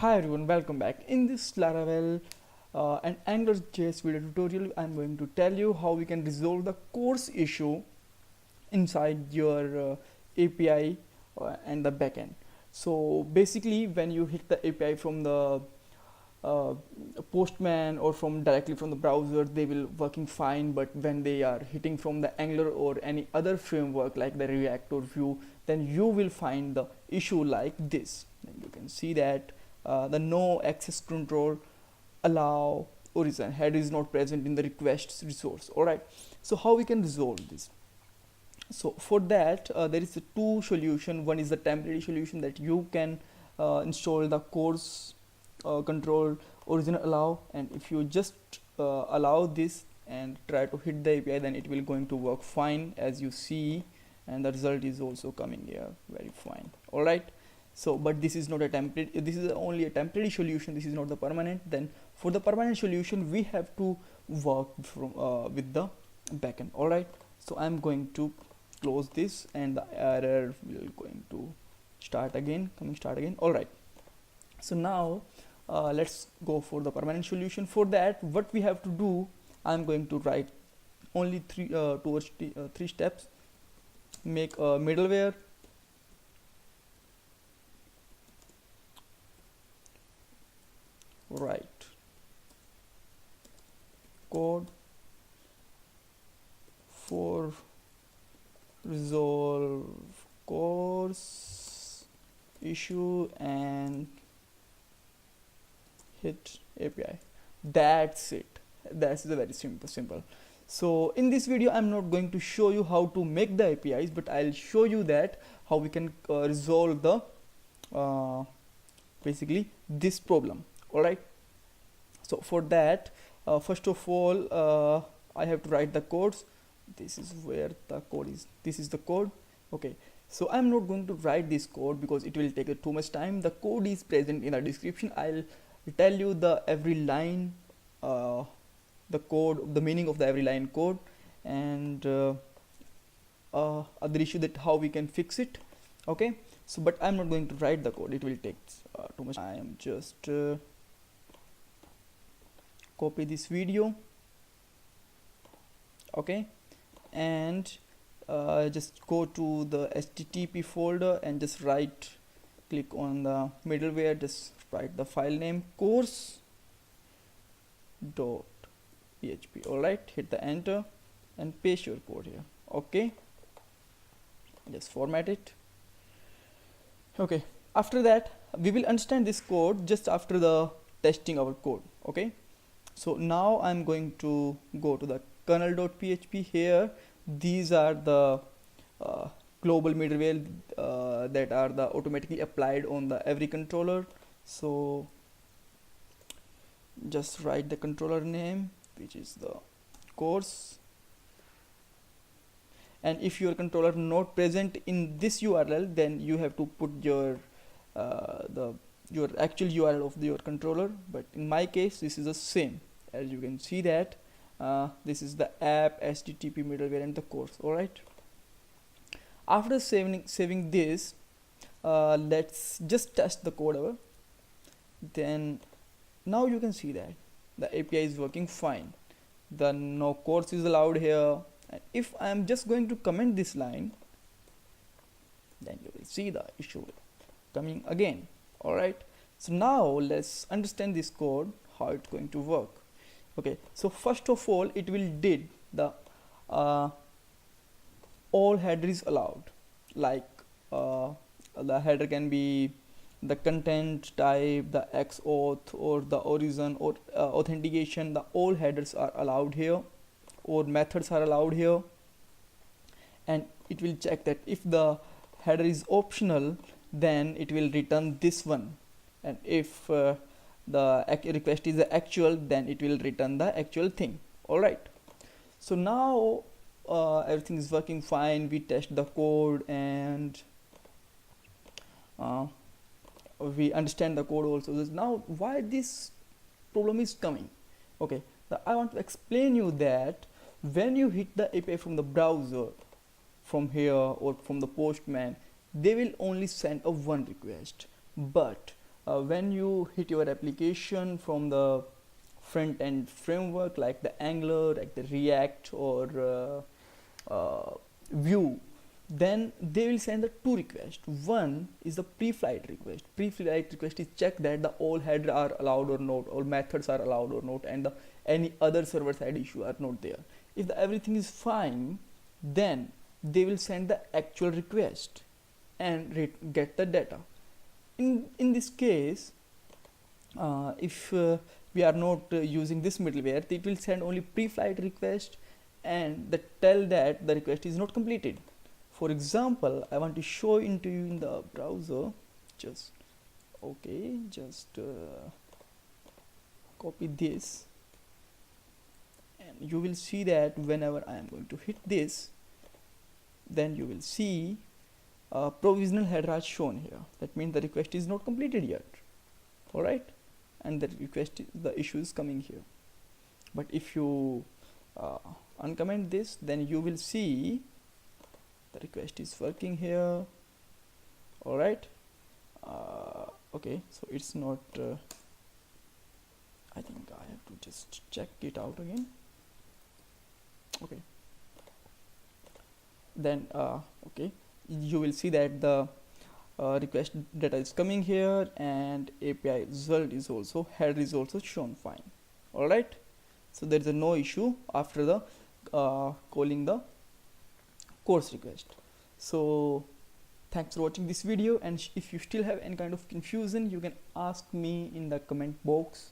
Hi everyone, welcome back. In this Laravel and AngularJS video tutorial, I'm going to tell you how we can resolve the course issue inside your API and the backend. So basically, when you hit the API from the uh, Postman or from directly from the browser, they will working fine. But when they are hitting from the Angular or any other framework like the React or Vue, then you will find the issue like this. And you can see that the no access control allow origin header is not present in the request resource. All right, so how we can resolve this? So for that there is a two solution. One is the temporary solution that you can install the course control origin allow, and if you just allow this and try to hit the API, then it will going to work fine as you see, and the result is also coming here very fine. All right, so but this is not a temporary, this is only a temporary solution, this is not the permanent. Then for the permanent solution we have to work from with the backend. All right, so I'm going to close this and the error will going to start again. All right, so now let's go for the permanent solution. For that, what we have to do, I'm going to write only three steps. Make a middleware, write code for resolve course issue and hit API. That's it. That's the very simple. So in this video I'm not going to show you how to make the APIs, but I'll show you that how we can resolve the basically this problem. All right, so for that first of all I have to write the codes. This is where the code is, this is the code. Okay, so I'm not going to write this code because it will take too much time. The code is present in the description. I'll tell you the every line the code, the meaning of the every line code, and other issue that how we can fix it. Okay, so but I'm not going to write the code, it will take too much. I am just copy this video. Okay, and just go to the http folder and just click on the middleware, just write the file name course.php. all right, hit the enter and paste your code here. Okay, just format it. Okay, after that we will understand this code just after the testing our code. Okay, so now I'm going to go to the kernel.php. here these are the global middleware that are the automatically applied on the every controller. So just write the controller name, which is the course, and if your controller not present in this URL, then you have to put your your actual URL of your controller. But in my case this is the same. As you can see that this is the app http middleware and the course. All right, after saving this let's just test the code over. Then now you can see that the API is working fine, the no course is allowed here, and if I am just going to comment this line, then you will see the issue coming again. All right, so now let's understand this code, how it's going to work. Okay, so first of all it will did the all header is allowed, like the header can be the content type, the xauth or the origin or authentication. The all headers are allowed here, or methods are allowed here, and it will check that if the header is optional, then it will return this one, and if the request is the actual, then it will return the actual thing. All right, so now everything is working fine. We test the code and we understand the code also. Now why this problem is coming? Okay, I want to explain you that when you hit the API from the browser, from here or from the Postman, they will only send a one request. But when you hit your application from the front end framework like the Angular, like the React, or Vue, then they will send the two requests. One is the pre-flight request. Pre-flight request is check that the all header are allowed or not, all methods are allowed or not, and the any other server side issue are not there. If the everything is fine, then they will send the actual request and get the data. In this case, if we are not using this middleware, it will send only pre-flight request and tell that the request is not completed. For example, I want to show into you in the browser. Just copy this, and you will see that whenever I am going to hit this, then you will see provisional header has shown here. That means the request is not completed yet. All right, and the issue is coming here. But if you uncomment this, then you will see the request is working here. All right. Okay, so it's not I think I have to just check it out again. Okay, then okay, you will see that the request data is coming here, and API result is also, header is also shown fine. All right, so there is no issue after the calling the course request. So thanks for watching this video, and if you still have any kind of confusion, you can ask me in the comment box.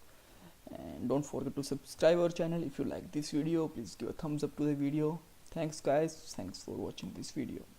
And don't forget to subscribe our channel. If you like this video, please give a thumbs up to the video. Thanks guys, thanks for watching this video.